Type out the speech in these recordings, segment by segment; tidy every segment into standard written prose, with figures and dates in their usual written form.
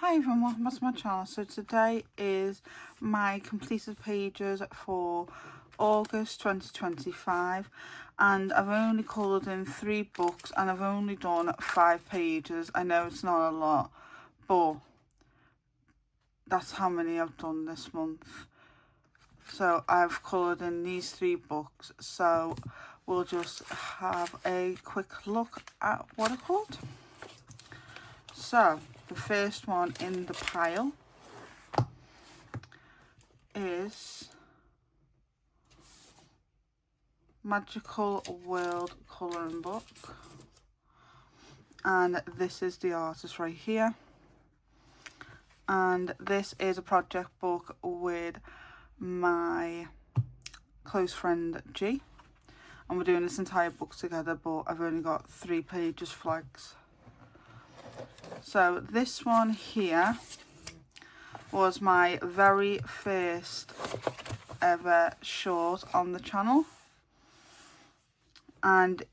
Hi everyone, welcome back to my channel. So today is my completed pages for August 2025 and I've only coloured in 3 books and I've only done 5 pages. I know it's not a lot, but that's how many I've done this month. So I've coloured in these 3 books, so we'll just have a quick look at what are called. So the first one in the pile is Magical World Colouring Book, and this is the artist right here, and this is a project book with my close friend G, and we're doing this entire book together, but I've only got 3 pages flags. So this one here was my very first ever short on the channel, and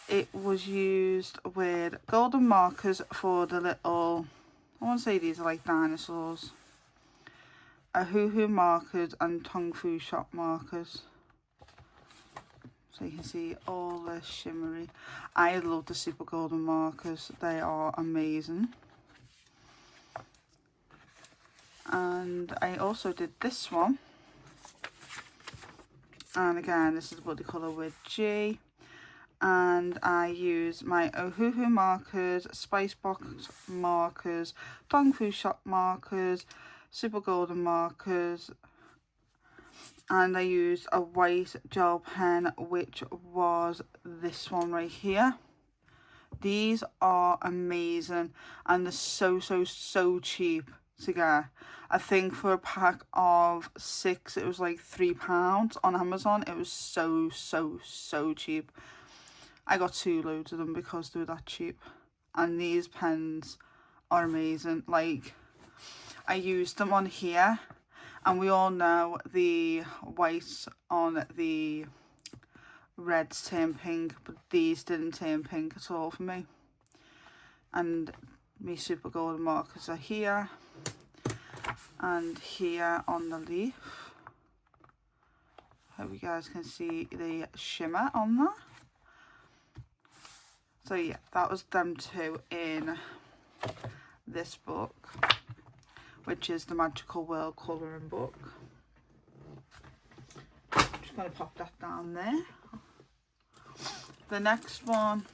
it was used with golden markers for the little, I want to say these are like dinosaurs, Ohuhu markers and Tong Fu Shop markers. So you can see all the shimmery. I love the super golden markers, they are amazing. And I also did this one, and again this is Woody Colour with G, and I used my Ohuhu markers, Spice Box markers, Tong Fu Shop markers, super golden markers, and I used a white gel pen, which was this one right here. These are amazing and they're so cheap to get. I think for a pack of 6 it was like £3 on Amazon. It was so cheap. I got 2 loads of them because they were that cheap, and these pens are amazing. Like, I used them on here, and we all know the white on the reds turn pink, but these didn't turn pink at all for me. And my super golden markers are here and here on the leaf. Hope you guys can see the shimmer on that. So yeah, that was them 2 in this book, which is the Magical World Colouring Book. I'm just going to pop that down there. The next one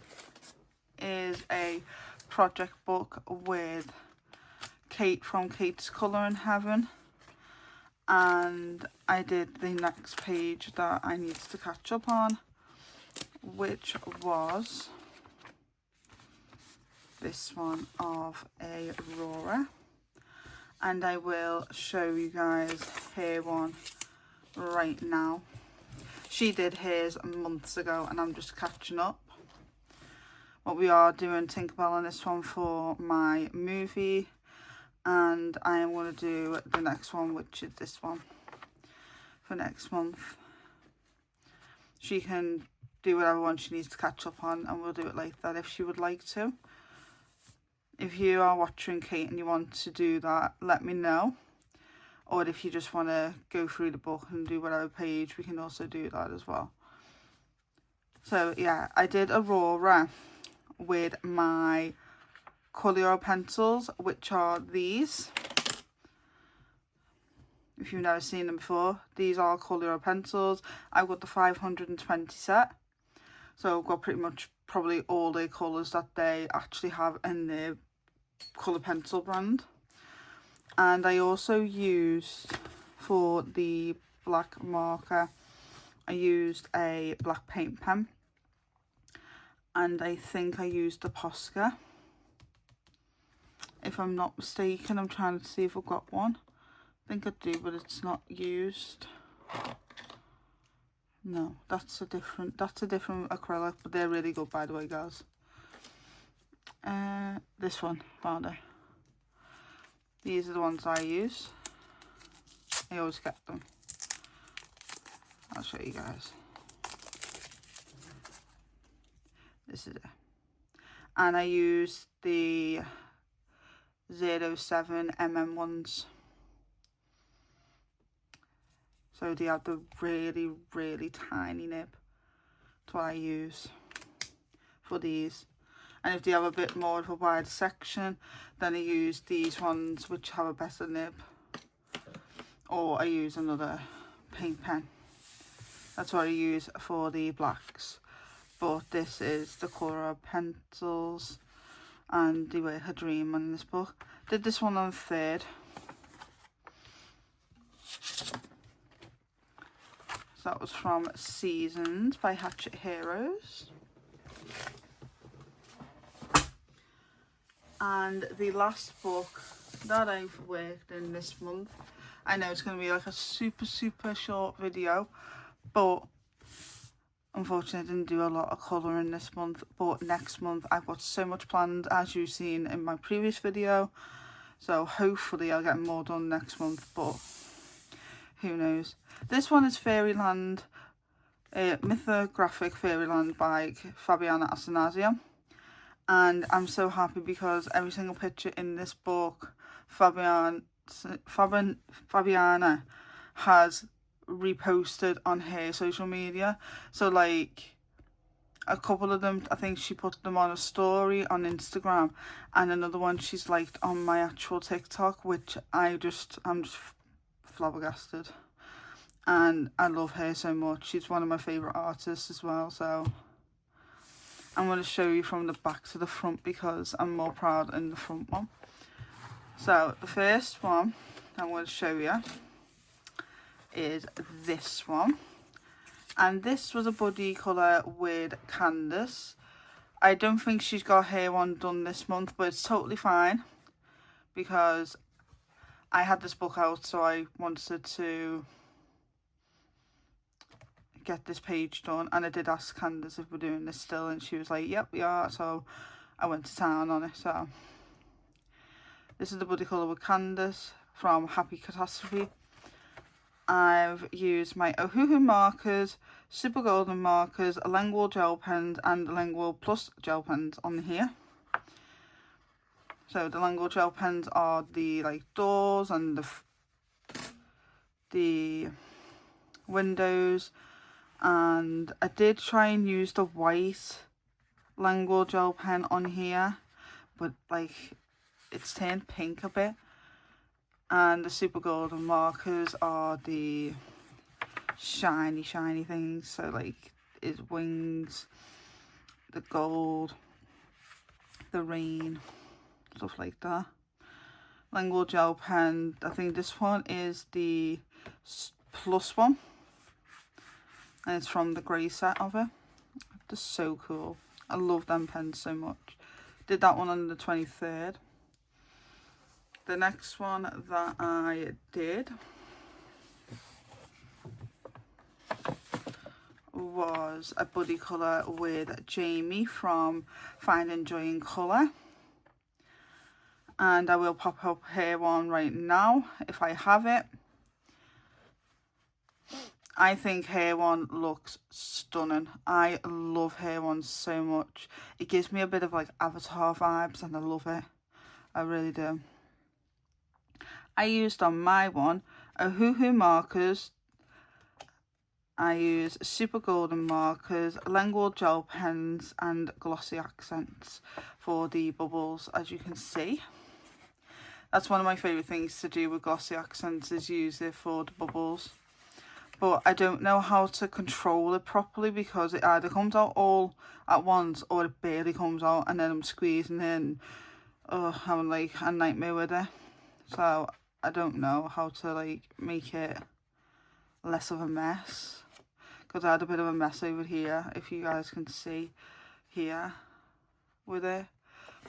is a project book with Kate from Kate's Colouring Heaven, and I did the next page that I needed to catch up on, which was this one of Aurora, and I will show you guys her one right now. She did hers months ago and I'm just catching up. But we are doing Tinkerbell on this one for my movie, and I am going to do the next one, which is this one, for next month. She can do whatever one she needs to catch up on, and we'll do it like that if she would like to. If you are watching Kate and you want to do that, let me know. Or if you just want to go through the book and do whatever page, we can also do that as well. So yeah, I did Aurora with my Coolio pencils, which are these. If you've never seen them before, these are Coolio pencils. I've got the 520 set. So I've got pretty much probably all the colours that they actually have in their colour pencil brand. And I also used, for the black marker, I used a black paint pen, and I think I used the Posca, if I'm not mistaken. I'm trying to see if I've got one. I think I do, but it's not used. No, that's a different acrylic, but they're really good, by the way, guys. This one, rather. These are the ones I use. I always get them. I'll show you guys. This is it. And I use the 07 ones. So they have the really, really tiny nib. That's what I use for these. And if they have a bit more of a wide section, then I use these ones which have a better nib. Or I use another paint pen. That's what I use for the blacks. But this is the colour of pencils. And they were her dream in this book. Did this one on the 3rd. So that was from Seasons by Hatchet Heroes. And the last book that I've worked in this month, I know it's going to be like a super short video, but unfortunately I didn't do a lot of colouring this month. But next month I've got so much planned, as you've seen in my previous video, so hopefully I'll get more done next month, but who knows. This one is Fairyland, Mythographic Fairyland by Fabiana Attanasio. And I'm so happy because every single picture in this book, Fabiana has reposted on her social media. So like a couple of them, I think she put them on a story on Instagram, and another one she's liked on my actual TikTok, which I'm just flabbergasted. And I love her so much. She's one of my favourite artists as well, so I'm going to show you from the back to the front because I'm more proud in the front one. So the first one I'm going to show you is this one. And this was a buddy colour with Candace. I don't think she's got her one done this month, but it's totally fine because I had this book out, so I wanted to get this page done, and I did ask Candace if we're doing this still, and she was like, yep, we are. So I went to town on it. So this is the buddy colour with Candace from Happy Catastrophe. I've used my Ohuhu markers, Super Golden markers, Lingual gel pens, and Lingual Plus gel pens on here. So the Lingual gel pens are the like doors and the windows. And I did try and use the white Lingual gel pen on here, but like it's turned pink a bit. And the Super Golden markers are the shiny things, so like its wings, the gold, the rain, stuff like that. Lingual gel pen, I think this one is the plus one. And it's from the grey set of it. They're so cool. I love them pens so much. Did that one on the 23rd. The next one that I did was a buddy colour with Jamie from Finding Joy in Colour. And I will pop up her one right now if I have it. I think her one looks stunning. I love her one so much. It gives me a bit of like Avatar vibes and I love it. I really do. I used on my one Ohuhu markers. I use Super Golden markers, Lingual gel pens and glossy accents for the bubbles, as you can see. That's one of my favourite things to do with glossy accents, is use it for the bubbles. But I don't know how to control it properly because it either comes out all at once or it barely comes out, and then I'm squeezing in. Oh, I'm like a nightmare with it. So I don't know how to like make it less of a mess, because I had a bit of a mess over here, if you guys can see here with it,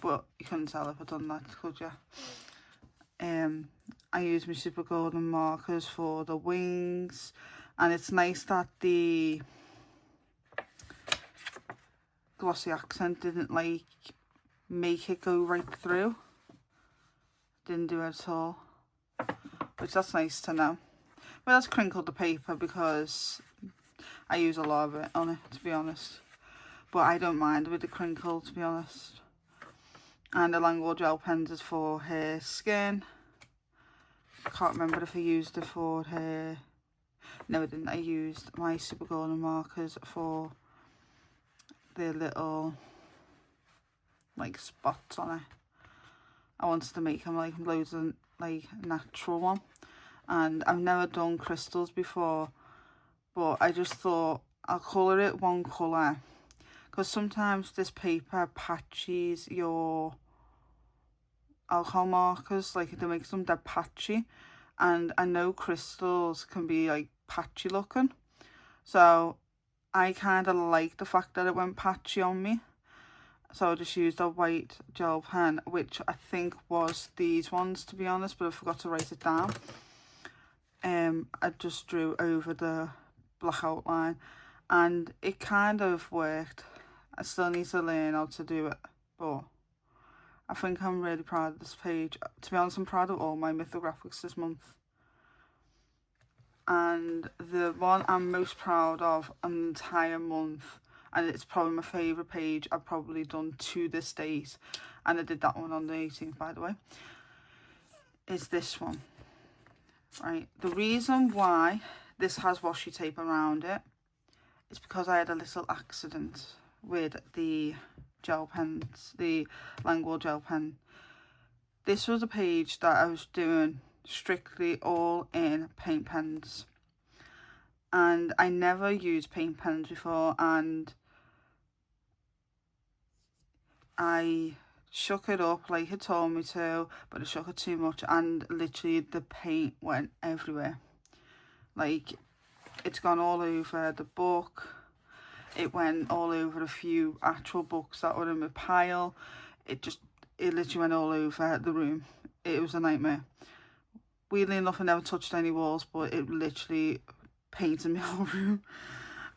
but you couldn't tell if I'd done that, could you? I use my Super Golden markers for the wings, and it's nice that the glossy accent didn't like make it go right through. Didn't do it at all, which that's nice to know. But that's crinkled the paper because I use a lot of it on it, to be honest. But I don't mind with the crinkle, to be honest. And the Langor gel pens is for her skin. I can't remember if I used it for her. No, I didn't. I used my Super Golden markers for the little like spots on it. I wanted to make them like loads of like natural one, and I've never done crystals before, but I just thought I'll colour it one colour, because sometimes this paper patches your alcohol markers, like they make them dead patchy, and I know crystals can be like patchy looking, so I kind of like the fact that it went patchy on me. So I just used a white gel pen, which I think was these ones, to be honest, but I forgot to write it down. I just drew over the black outline, and it kind of worked. I still need to learn how to do it, but I think I'm really proud of this page. To be honest, I'm proud of all my mythographics this month. And the one I'm most proud of an entire month, and it's probably my favourite page I've probably done to this date, and I did that one on the 18th, by the way, is this one. Right, the reason why this has washi tape around it is because I had a little accident with the gel pens, the Langor gel pen. This was a page that I was doing strictly all in paint pens, and I never used paint pens before, and I shook it up like it told me to, but I shook it too much, and literally the paint went everywhere. Like, it's gone all over the book, it went all over a few actual books that were in my pile, it literally went all over the room. It was a nightmare. Weirdly enough, I never touched any walls, but it literally painted my whole room.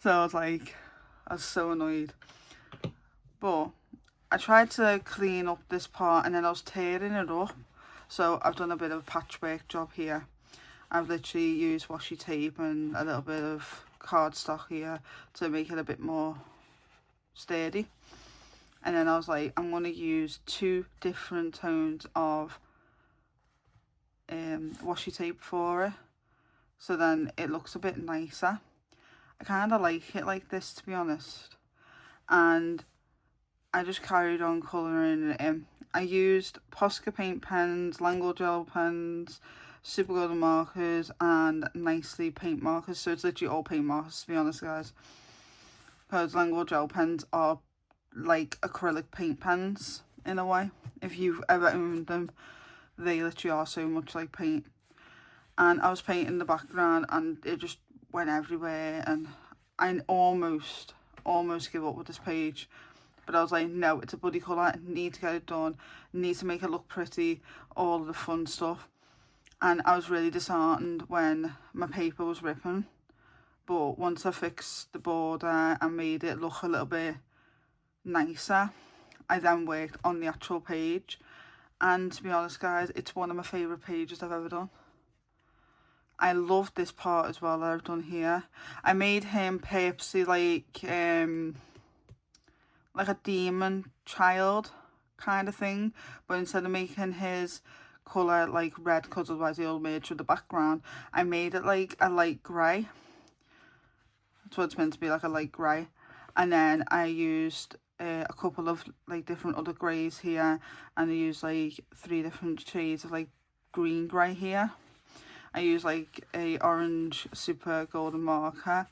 So I was like, I was so annoyed. But I tried to clean up this part, and then I was tearing it up. So I've done a bit of a patchwork job here. I've literally used washi tape and a little bit of cardstock here to make it a bit more sturdy. And then I was like, I'm going to use 2 different tones of washi tape for it, so then it looks a bit nicer. I kind of like it like this, to be honest, and I just carried on colouring it in. I used Posca paint pens, Langor gel pens, Super Golden markers, and Nicely paint markers. So it's literally all paint markers, to be honest, guys, because Langor gel pens are like acrylic paint pens in a way. If you've ever owned them, they literally are so much like paint. And I was painting the background, and it just went everywhere, and I almost give up with this page, but I was like, no, it's a bloody colour, I need to get it done, need to make it look pretty, all the fun stuff. And I was really disheartened when my paper was ripping, but once I fixed the border and made it look a little bit nicer, I then worked on the actual page, and to be honest, guys, it's one of my favourite pages I've ever done. I love this part as well that I've done here. I made him purposely like a demon child kind of thing, but instead of making his colour like red, because otherwise he'll merge with the background, I made it like a light grey. That's what it's meant to be, like a light grey. And then I used a couple of like different other greys here, and I used like 3 different shades of like green grey here. I used like a orange Super Golden marker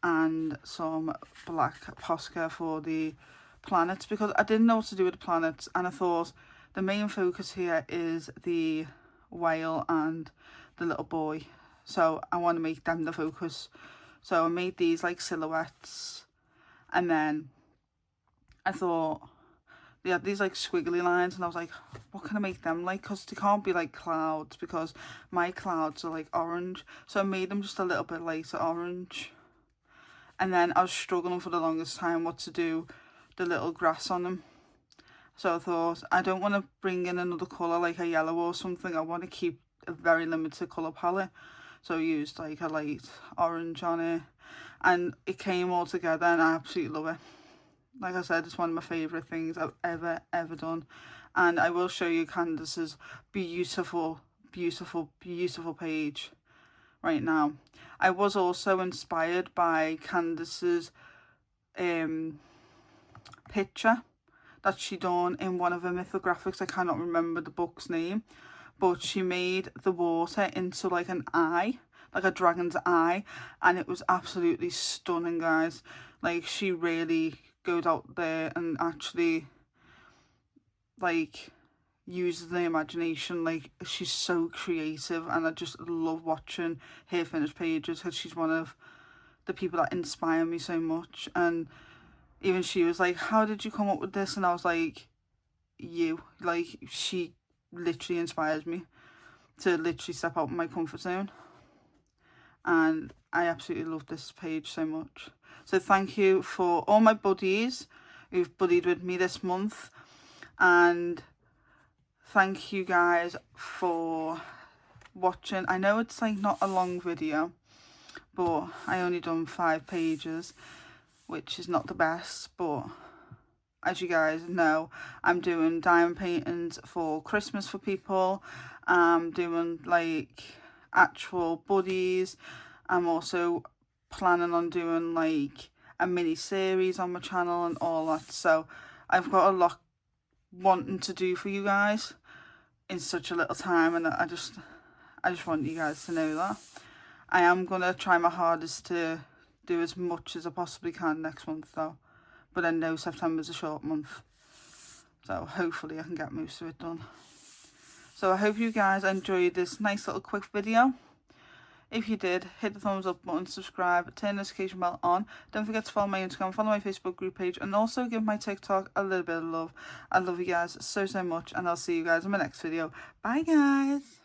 and some black Posca for the planets, because I didn't know what to do with the planets, and I thought the main focus here is the whale and the little boy, so I want to make them the focus. So I made these like silhouettes, and then I thought they had these like squiggly lines, and I was like, what can I make them like, because they can't be like clouds, because my clouds are like orange. So I made them just a little bit lighter orange, and then I was struggling for the longest time what to do the little grass on them. So I thought, I don't want to bring in another colour like a yellow or something, I want to keep a very limited colour palette. So I used like a light orange on it, and it came all together, and I absolutely love it. like I said, it's one of my favourite things I've ever done. And I will show you Candace's beautiful page right now. I was also inspired by Candace's picture that she done in one of her mythographics. I cannot remember the book's name, but she made the water into like an eye, like a dragon's eye, and it was absolutely stunning, guys. Like, she really goes out there and actually like uses the imagination. Like, she's so creative, and I just love watching her finished pages because she's one of the people that inspire me so much. And even she was like, how did you come up with this? And I was like, you. Like, she literally inspires me to literally step out of my comfort zone. And I absolutely love this page so much. So thank you for all my buddies who've buddied with me this month. And thank you guys for watching. I know it's like not a long video, but I only done 5 pages, which is not the best. But as you guys know, I'm doing diamond paintings for Christmas for people. I'm doing like actual buddies. I'm also planning on doing like a mini series on my channel and all that. So I've got a lot wanting to do for you guys in such a little time, and I just want you guys to know that I am gonna try my hardest to do as much as I possibly can next month though. But I know September's a short month, so hopefully I can get most of it done. So I hope you guys enjoyed this nice little quick video. If you did, hit the thumbs up button, subscribe, turn the notification bell on. Don't forget to follow my Instagram, follow my Facebook group page, and also give my TikTok a little bit of love. I love you guys so much, and I'll see you guys in my next video. Bye guys.